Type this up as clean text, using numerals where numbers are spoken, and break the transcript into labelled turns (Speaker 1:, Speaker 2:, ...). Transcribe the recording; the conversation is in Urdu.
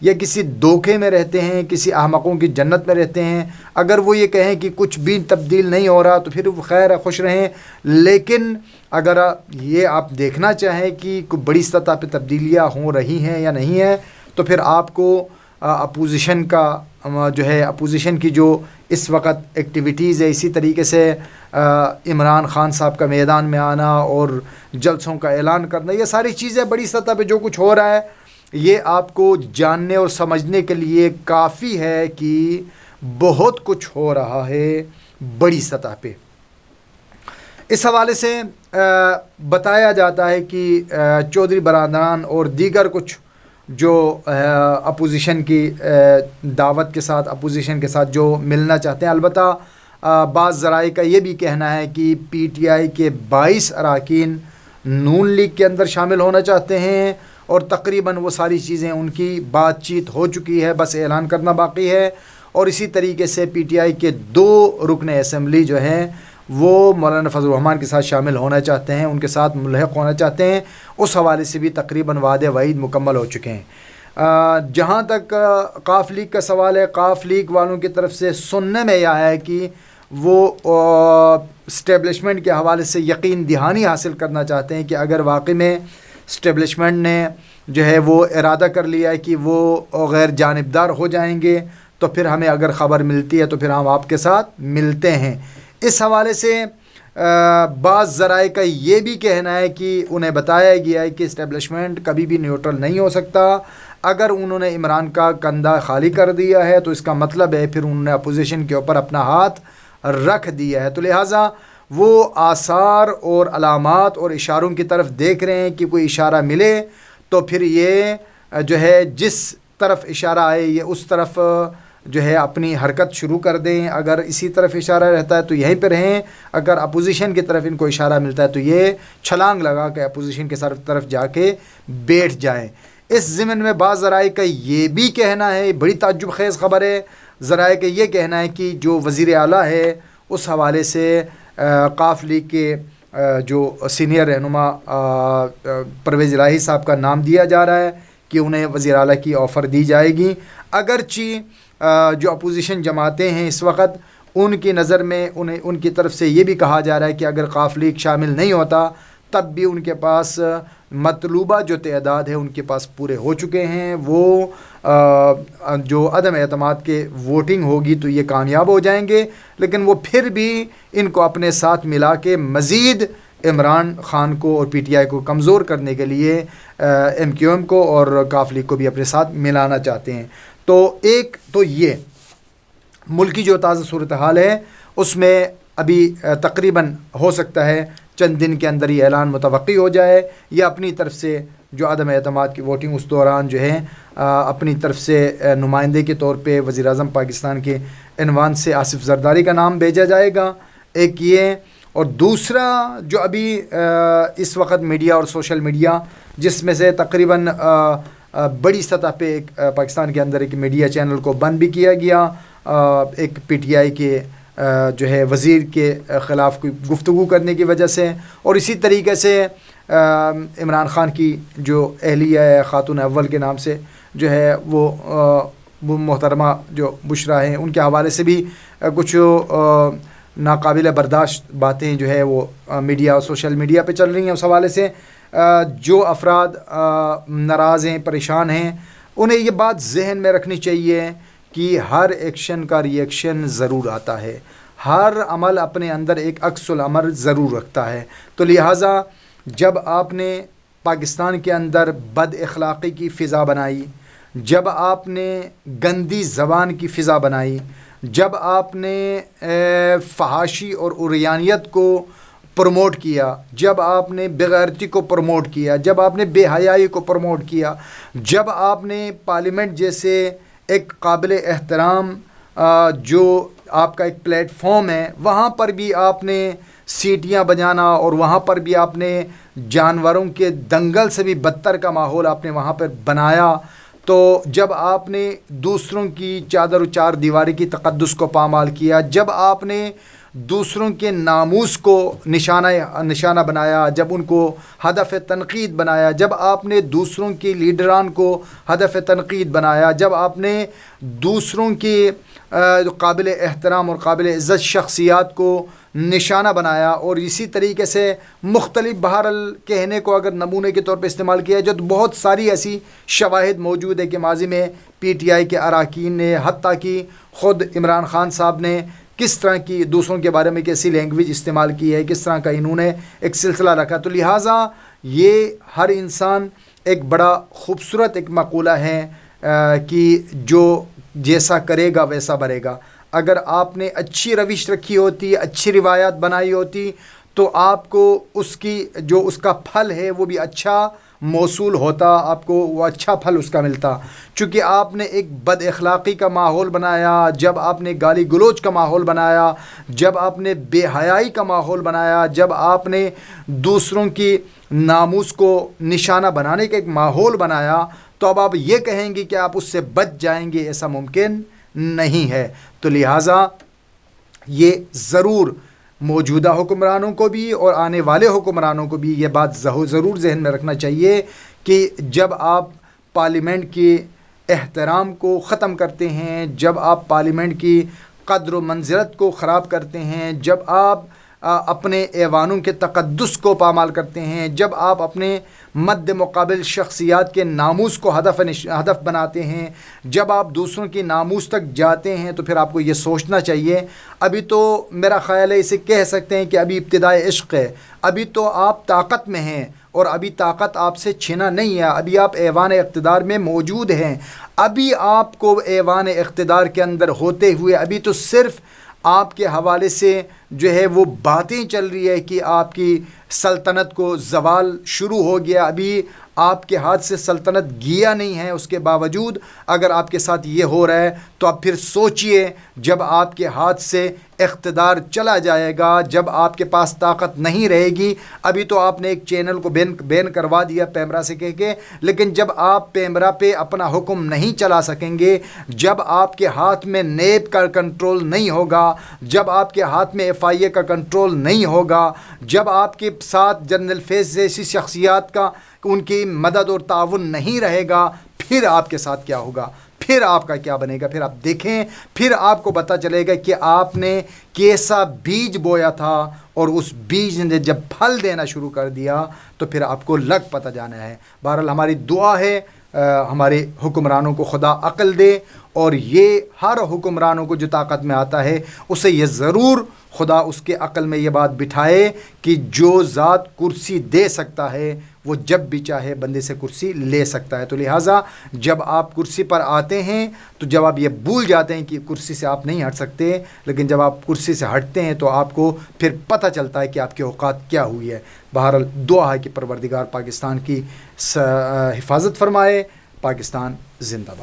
Speaker 1: یا کسی دھوکے میں رہتے ہیں، کسی احمقوں کی جنت میں رہتے ہیں، اگر وہ یہ کہیں کہ کچھ بھی تبدیل نہیں ہو رہا تو پھر وہ خیر ہے، خوش رہیں. لیکن اگر یہ آپ دیکھنا چاہیں کہ کوئی بڑی سطح پہ تبدیلیاں ہو رہی ہیں یا نہیں ہیں، تو پھر آپ کو اپوزیشن کا جو ہے اپوزیشن کی جو اس وقت ایکٹیویٹیز ہے، اسی طریقے سے عمران خان صاحب کا میدان میں آنا اور جلسوں کا اعلان کرنا، یہ ساری چیزیں بڑی سطح پہ جو کچھ ہو رہا ہے یہ آپ کو جاننے اور سمجھنے کے لیے کافی ہے کہ بہت کچھ ہو رہا ہے بڑی سطح پہ. اس حوالے سے بتایا جاتا ہے کہ چودھری برادران اور دیگر کچھ جو اپوزیشن کی دعوت کے ساتھ اپوزیشن کے ساتھ جو ملنا چاہتے ہیں، البتہ بعض ذرائع کا یہ بھی کہنا ہے کہ پی ٹی آئی کے 22 اراکین نون لیگ کے اندر شامل ہونا چاہتے ہیں اور تقریباً وہ ساری چیزیں ان کی بات چیت ہو چکی ہے، بس اعلان کرنا باقی ہے. اور اسی طریقے سے پی ٹی آئی کے 2 رکن اسمبلی جو ہیں وہ مولانا فضل الرحمان کے ساتھ شامل ہونا چاہتے ہیں، ان کے ساتھ ملحق ہونا چاہتے ہیں. اس حوالے سے بھی تقریباً وعدے وعید مکمل ہو چکے ہیں. جہاں تک قاف لیگ کا سوال ہے، قاف لیگ والوں کی طرف سے سننے میں یہ آیا ہے کہ وہ اسٹیبلشمنٹ کے حوالے سے یقین دہانی حاصل کرنا چاہتے ہیں کہ اگر واقعی میں اسٹیبلشمنٹ نے جو ہے وہ ارادہ کر لیا ہے کہ وہ غیر جانبدار ہو جائیں گے تو پھر ہمیں اگر خبر ملتی ہے تو پھر ہم آپ کے ساتھ ملتے ہیں. اس حوالے سے بعض ذرائع کا یہ بھی کہنا ہے کہ انہیں بتایا گیا ہے کہ اسٹیبلشمنٹ کبھی بھی نیوٹرل نہیں ہو سکتا. اگر انہوں نے عمران کا کندھا خالی کر دیا ہے تو اس کا مطلب ہے پھر انہوں نے اپوزیشن کے اوپر اپنا ہاتھ رکھ دیا ہے. تو لہٰذا وہ آثار اور علامات اور اشاروں کی طرف دیکھ رہے ہیں کہ کوئی اشارہ ملے تو پھر یہ جو ہے جس طرف اشارہ آئے یہ اس طرف جو ہے اپنی حرکت شروع کر دیں. اگر اسی طرف اشارہ رہتا ہے تو یہیں پہ رہیں، اگر اپوزیشن کی طرف ان کو اشارہ ملتا ہے تو یہ چھلانگ لگا کے اپوزیشن کے طرف جا کے بیٹھ جائیں. اس ضمن میں بعض ذرائع کا یہ بھی کہنا ہے، بڑی تعجب خیز خبر ہے، ذرائع کا یہ کہنا ہے کہ جو وزیر اعلیٰ ہے اس حوالے سے قاف لیگ کے جو سینئر رہنما پرویز الہی صاحب کا نام دیا جا رہا ہے کہ انہیں وزیر اعلیٰ کی آفر دی جائے گی. اگرچہ جو اپوزیشن جماعتیں ہیں اس وقت ان کی نظر میں ان کی طرف سے یہ بھی کہا جا رہا ہے کہ اگر قاف لیگ شامل نہیں ہوتا تب بھی ان کے پاس مطلوبہ جو تعداد ہے ان کے پاس پورے ہو چکے ہیں. وہ جو عدم اعتماد کے ووٹنگ ہوگی تو یہ کامیاب ہو جائیں گے، لیکن وہ پھر بھی ان کو اپنے ساتھ ملا کے مزید عمران خان کو اور پی ٹی آئی کو کمزور کرنے کے لیے ایم کیو ایم کو اور قاف لیگ کو بھی اپنے ساتھ ملانا چاہتے ہیں. تو ایک تو یہ ملکی جو تازہ صورتحال ہے اس میں ابھی تقریباً ہو سکتا ہے چند دن کے اندر یہ اعلان متوقع ہو جائے، یا اپنی طرف سے جو عدم اعتماد کی ووٹنگ اس دوران جو ہے اپنی طرف سے نمائندے کے طور پہ وزیر اعظم پاکستان کے عنوان سے آصف زرداری کا نام بھیجا جائے گا. ایک یہ، اور دوسرا جو ابھی اس وقت میڈیا اور سوشل میڈیا جس میں سے تقریباً بڑی سطح پہ ایک پاکستان کے اندر ایک میڈیا چینل کو بند بھی کیا گیا ایک پی ٹی آئی کے جو ہے وزیر کے خلاف کوئی گفتگو کرنے کی وجہ سے، اور اسی طریقے سے عمران خان کی جو اہلیہ ہے خاتون اول کے نام سے جو ہے وہ محترمہ جو بشرا ہیں ان کے حوالے سے بھی کچھ ناقابل برداشت باتیں جو ہے وہ میڈیا اور سوشل میڈیا پہ چل رہی ہیں. اس حوالے سے جو افراد ناراض ہیں، پریشان ہیں، انہیں یہ بات ذہن میں رکھنی چاہیے کہ ہر ایکشن کا ری ایکشن ضرور آتا ہے، ہر عمل اپنے اندر ایک عکس العمل ضرور رکھتا ہے. تو لہٰذا جب آپ نے پاکستان کے اندر بد اخلاقی کی فضا بنائی، جب آپ نے گندی زبان کی فضا بنائی، جب آپ نے فحاشی اور عریانیت کو پروموٹ کیا، جب آپ نے بغیرتی کو پروموٹ کیا، جب آپ نے بے حیائی کو پروموٹ کیا، جب آپ نے پارلیمنٹ جیسے ایک قابل احترام جو آپ کا ایک پلیٹ فارم ہے وہاں پر بھی آپ نے سیٹیاں بجانا اور وہاں پر بھی آپ نے جانوروں کے دنگل سے بھی بدتر کا ماحول آپ نے وہاں پر بنایا، تو جب آپ نے دوسروں کی چادر و چار دیواری کی تقدس کو پامال کیا، جب آپ نے دوسروں کے ناموس کو نشانہ بنایا، جب ان کو ہدف تنقید بنایا، جب آپ نے دوسروں کے لیڈران کو ہدف تنقید بنایا، جب آپ نے دوسروں کی قابل احترام اور قابل عزت شخصیات کو نشانہ بنایا، اور اسی طریقے سے مختلف بہرحال کہنے کو اگر نمونے کے طور پہ استعمال کیا جو بہت ساری ایسی شواہد موجود ہے کہ ماضی میں پی ٹی آئی کے اراکین نے، حتیٰ کہ خود عمران خان صاحب نے کس طرح کی دوسروں کے بارے میں کیسی لینگویج استعمال کی ہے، کس طرح کا انہوں نے ایک سلسلہ رکھا. تو لہٰذا یہ ہر انسان ایک بڑا خوبصورت ایک مقولہ ہے کہ جو جیسا کرے گا ویسا بھرے گا. اگر آپ نے اچھی روش رکھی ہوتی، اچھی روایات بنائی ہوتی، تو آپ کو اس کی جو اس کا پھل ہے وہ بھی اچھا موصول ہوتا، آپ کو وہ اچھا پھل اس کا ملتا. چونکہ آپ نے ایک بد اخلاقی کا ماحول بنایا، جب آپ نے گالی گلوچ کا ماحول بنایا، جب آپ نے بے حیائی کا ماحول بنایا، جب آپ نے دوسروں کی ناموس کو نشانہ بنانے کا ایک ماحول بنایا، تو اب آپ یہ کہیں گے کہ آپ اس سے بچ جائیں گے، ایسا ممکن نہیں ہے. تو لہٰذا یہ ضرور موجودہ حکمرانوں کو بھی اور آنے والے حکمرانوں کو بھی یہ بات ضرور ذہن میں رکھنا چاہیے کہ جب آپ پارلیمنٹ کے احترام کو ختم کرتے ہیں، جب آپ پارلیمنٹ کی قدر و منزلت کو خراب کرتے ہیں، جب آپ اپنے ایوانوں کے تقدس کو پامال کرتے ہیں، جب آپ اپنے مد مقابل شخصیات کے ناموس کو ہدف بناتے ہیں، جب آپ دوسروں کی ناموس تک جاتے ہیں، تو پھر آپ کو یہ سوچنا چاہیے. ابھی تو میرا خیال ہے اسے کہہ سکتے ہیں کہ ابھی ابتدائے عشق ہے، ابھی تو آپ طاقت میں ہیں اور ابھی طاقت آپ سے چھینا نہیں ہے، ابھی آپ ایوان اقتدار میں موجود ہیں. ابھی آپ کو ایوان اقتدار کے اندر ہوتے ہوئے ابھی تو صرف آپ کے حوالے سے جو ہے وہ باتیں چل رہی ہے کہ آپ کی سلطنت کو زوال شروع ہو گیا. ابھی آپ کے ہاتھ سے سلطنت گیا نہیں ہے، اس کے باوجود اگر آپ کے ساتھ یہ ہو رہا ہے تو آپ پھر سوچئے جب آپ کے ہاتھ سے اقتدار چلا جائے گا، جب آپ کے پاس طاقت نہیں رہے گی. ابھی تو آپ نے ایک چینل کو بین کروا دیا پیمرا سے کہہ کے، لیکن جب آپ پیمرا پہ اپنا حکم نہیں چلا سکیں گے، جب آپ کے ہاتھ میں نیب کا کنٹرول نہیں ہوگا، جب آپ کے ہاتھ میں ایف آئی اے کا کنٹرول نہیں ہوگا، جب آپ کے ساتھ جنرل فیض جیسی شخصیات کا ان کی مدد اور تعاون نہیں رہے گا، پھر آپ کے ساتھ کیا ہوگا، پھر آپ کا کیا بنے گا. پھر آپ دیکھیں، پھر آپ کو پتہ چلے گا کہ آپ نے کیسا بیج بویا تھا، اور اس بیج نے جب پھل دینا شروع کر دیا تو پھر آپ کو لگ پتہ جانا ہے. بہرحال ہماری دعا ہے ہمارے حکمرانوں کو خدا عقل دے، اور یہ ہر حکمرانوں کو جو طاقت میں آتا ہے اسے یہ ضرور خدا اس کے عقل میں یہ بات بٹھائے کہ جو ذات کرسی دے سکتا ہے وہ جب بھی چاہے بندے سے کرسی لے سکتا ہے. تو لہٰذا جب آپ کرسی پر آتے ہیں تو جب آپ یہ بھول جاتے ہیں کہ کرسی سے آپ نہیں ہٹ سکتے، لیکن جب آپ کرسی سے ہٹتے ہیں تو آپ کو پھر پتہ چلتا ہے کہ آپ کے اوقات کیا ہوئی ہے. بہرحال دعا ہے کہ پروردگار پاکستان کی حفاظت فرمائے. پاکستان زندہ باد.